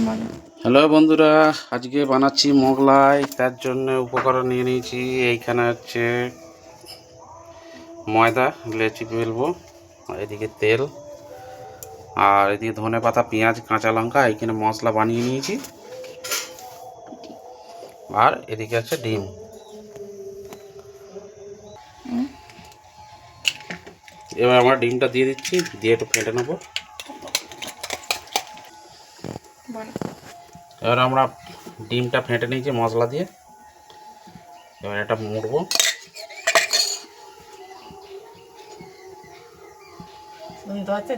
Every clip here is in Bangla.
হ্যালো বন্ধুরা, আজকে বানাচ্ছি মোগলাই। তার জন্য উপকরণ নিয়ে নিয়েছি। এইখানে হচ্ছে ময়দা, লেচি বেলবো, এদিকে তেল, আর এদিকে ধনে পাতা, পেঁয়াজ, কাঁচা লঙ্কা। এইখানে মশলা বানিয়ে নিয়েছি, আর এদিকে আছে ডিম। এবার আমরা ডিমটা দিয়ে দিচ্ছি, দিয়ে একটু ফেটে নেবো। এবার আমরা ডিমটা ফেটে নিয়েছি মশলা দিয়ে। এবার এটা মুড়বো।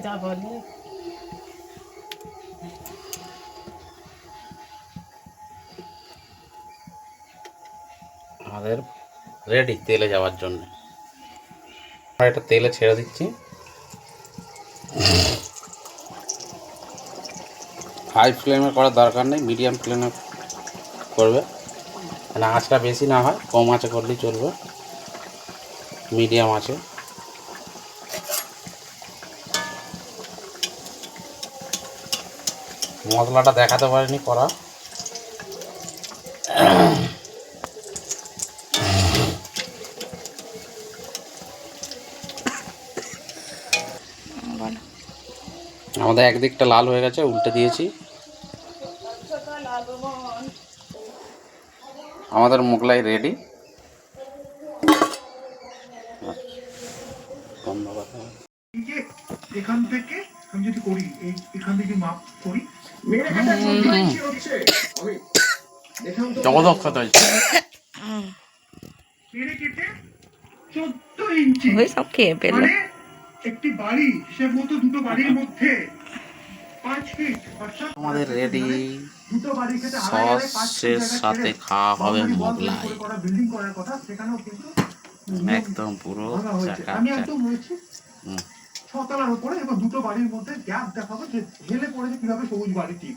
যা বলি আমাদের রেডি তেলে যাওয়ার জন্য। আমরা এটা তেলে ছেড়ে দিচ্ছি। হাই ফ্লেমে করার দরকার নেই, মিডিয়াম ফ্লেমে করবে, মানে আঁচটা বেশি না হয়, কম আঁচে করলেই চলবে, মিডিয়াম আছে। মশলাটা দেখাতে পারিনি করা। আমাদের একদিকটা লাল হয়ে গেছে, উল্টে দিয়েছি। আমাদের মোগলাই রেডি। এখান থেকে আমি যদি করি, এখান থেকে মাপ করি, জবরদস্ত হয়েছে। মেরে কেটে 14 ইঞ্চি সব খেয়ে পেল। মানে একটি বাড়ি, হিসেব মতো দুটো বাড়ির মধ্যে 5 ফিট। আমাদের রেডি। দুটো বাড়ি খেতে সসের সাথে খাওয়া হবে মোগলাই, বিল্ডিং করার কথা, সেখানেও কিন্তু একদম পুরো আমি একদম রয়েছি 6 তলার উপরে, এবং দুটো বাড়ির মধ্যে গ্যাপ দেখাবো যে হেলে পড়েছে কিভাবে সবুজ বাড়িটি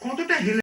কতটা হেলে